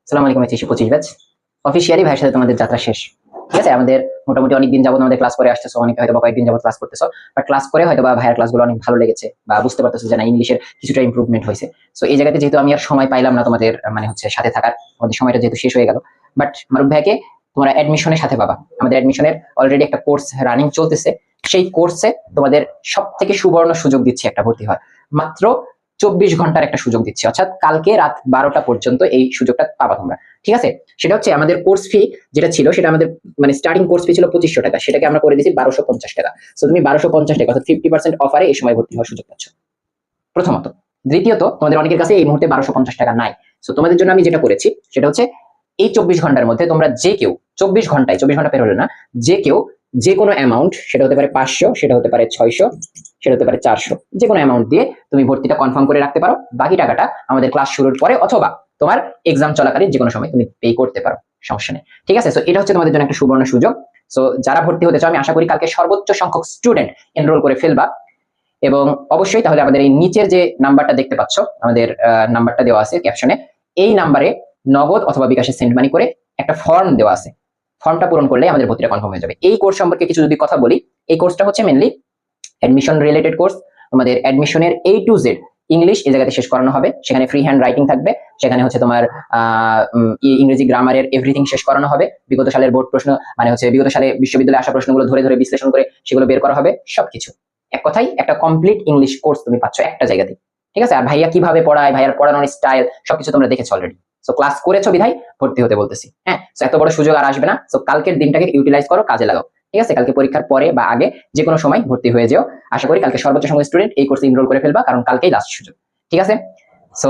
আসসালামু আলাইকুম। 25 batch officially ভাইয়ের সাথে তোমাদের যাত্রা শেষ। ঠিক আছে, আমাদের মোটামুটি অনেকদিন যাবত আমাদের ক্লাস করে আসতেছো, অনেকে হয়তো বা কয়েকদিন যাবত ক্লাস করতেছো, বাট ক্লাস করে হয়তো বা ভাইয়ের ক্লাসগুলো অনেক ভালো লেগেছে বা বুঝতে পারতেছো যে না ইংলিশের কিছুটা ইমপ্রুভমেন্ট হয়েছে। সো এই জায়গাতে যেহেতু আমি আর সময় পাইলাম না তোমাদের মানে হচ্ছে সাথে থাকার, আমাদের সময়টা যেহেতু শেষ হয়ে গেল, বাট মারুফ ভাইকে তোমরা অ্যাডমিশনের সাথে পাবা। আমাদের অ্যাডমিশনের অলরেডি একটা কোর্স রানিং চলতেছে, সেই কোর্সে তোমাদের সব থেকে সুবর্ণ সুযোগ দিচ্ছি একটা ভর্তি হয়। মাত্র 24 ঘন্টার একটা সুযোগ দিচ্ছি, অর্থাৎ কালকে রাত 12টা পর্যন্ত এই সুযোগটা পাবা তোমরা। ঠিক আছে, সেটা হচ্ছে আমাদের কোর্স ফি যেটা ছিল, সেটা আমাদের মানে স্টার্টিং কোর্স ফি ছিল 2500 টাকা, সেটাকে আমরা করে দিয়েছি 1250 টাকা। সো তুমি 1250 টাকা অর্থাৎ 50% অফারে এই সময় ভর্তি হওয়ার সুযোগ পাচ্ছ, প্রথমত। দ্বিতীয়ত, তোমাদের অনেকের কাছে এই মুহূর্তে 1250 টাকা নাই। সো তোমাদের জন্য আমি যেটা করেছি সেটা হচ্ছে এই 24 ঘন্টার মধ্যে তোমরা যে কেউ 24 ঘন্টা পের হলো না, যে কেউ যে কোনো অ্যামাউন্ট, সেটা হতে পারে 500, সেটা হতে পারে 600, সেটা হতে পারে 400, যে কোনো অ্যামাউন্ট দিয়ে তুমি ভর্তিটা কনফার্ম করে রাখতে পারো। বাকি টাকাটা আমাদের ক্লাস শুরুর পরে অথবা তোমার এক্সাম চলাকালীন যে কোনো সময় তুমি পে করতে পারো, সমস্যা নেই। ঠিক আছে, সো এটা হচ্ছে তোমাদের জন্য একটা সুবর্ণ সুযোগ। সো যারা ভর্তি হতে চাও, আমি আশা করি কালকে সর্বোচ্চ সংখ্যক স্টুডেন্ট এনরোল করে ফেলবা। এবং অবশ্যই তাহলে আমাদের এই নিচের যে নাম্বারটা দেখতে পাচ্ছ, আমাদের নাম্বারটা দেওয়া আছে ক্যাপশনে, এই নাম্বারে নগদ অথবা বিকাশে সেন্ড মানি করে একটা ফর্ম দেওয়া আছে, ফর্মটা পূরণ করলে আমাদের ভর্তিটা কনফার্ম হয়ে যাবে। এই কোর্স সম্পর্কে কিছু যদি কথা বলি, এই কোর্সটা হচ্ছে মেনলি অ্যাডমিশন রিলেটেড কোর্স। আমাদের অ্যাডমিশনের A to Z ইংলিশ এই জায়গাতে শেষ করানো হবে, সেখানে ফ্রি হ্যান্ড রাইটিং থাকবে, সেখানে হচ্ছে তোমার ইংরেজি গ্রামারের এভরিথিং শেষ করানো হবে। বিগত সালের বোর্ড প্রশ্ন মানে হচ্ছে বিগত সালে বিশ্ববিদ্যালয়ে আসা প্রশ্নগুলো ধরে ধরে বিশ্লেষণ করে সেগুলো বের করা হবে, সবকিছু। এক কথাই একটা কমপ্লিট ইংলিশ কোর্স তুমি পাচ্ছ একটা জায়গাতে। ঠিক আছে, আর ভাইয়া কিভাবে পড়ায়, ভাইয়ার পড়ানোর স্টাইল সবকিছু তোমরা দেখেছো অলরেডি। সো ক্লাস করেছো বিধায় ভর্তি হতে বলতেছি। হ্যাঁ, সো এত বড় সুযোগ আর আসবে না। সো কালকের দিনটাকে ইউটিলাইজ করো, কাজে লাগাও। ঠিক আছে, কালকে পরীক্ষার পরে বা আগে যে কোনো সময় ভর্তি হয়ে যাও। আশা করি কালকে সর্বোচ্চ সংখ্যক স্টুডেন্ট এই কোর্সে এনরোল করে ফেলবা, কারণ কালকেই লাস্ট সুযোগ। ঠিক আছে, সো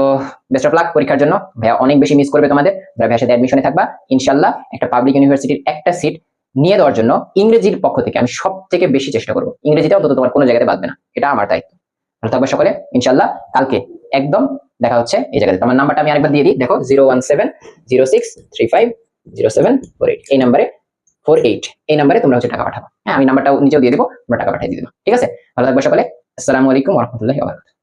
বেস্ট অফ লাক পরীক্ষার জন্য। ভাইয়া অনেক বেশি মিস করবে তোমাদের যারা ভাইয়ের সাথে অ্যাডমিশনে থাকবা। ইনশাল্লাহ একটা পাবলিক ইউনিভার্সিটির একটা সিট নিয়ে দেওয়ার জন্য ইংরেজির পক্ষ থেকে আমি সব থেকে বেশি চেষ্টা করবো। ইংরেজিতে অন্তত তোমার কোনো জায়গাতে বাদবে না, এটা আমার দায়িত্ব। ভালো থাকবে সকলে, ইনশাল্লাহ কালকে একদম দেখা হচ্ছে এই জায়গাতে। তোমার নাম্বারটা আমি আরেকবার দিয়ে দিই, দেখো 01706350748, এই নাম্বারে 48, এই নাম্বারে তোমরা হচ্ছে টাকা পাঠাবো। হ্যাঁ, আমি নাম্বারটা নিচেও দিয়ে দিবো, তোমরা টাকা পাঠিয়ে দিও। ঠিক আছে, ভালো থাকবে সকলে। আসসালামু আলাইকুম ওয়া রাহমাতুল্লাহি ওয়া বারাকাতুহু।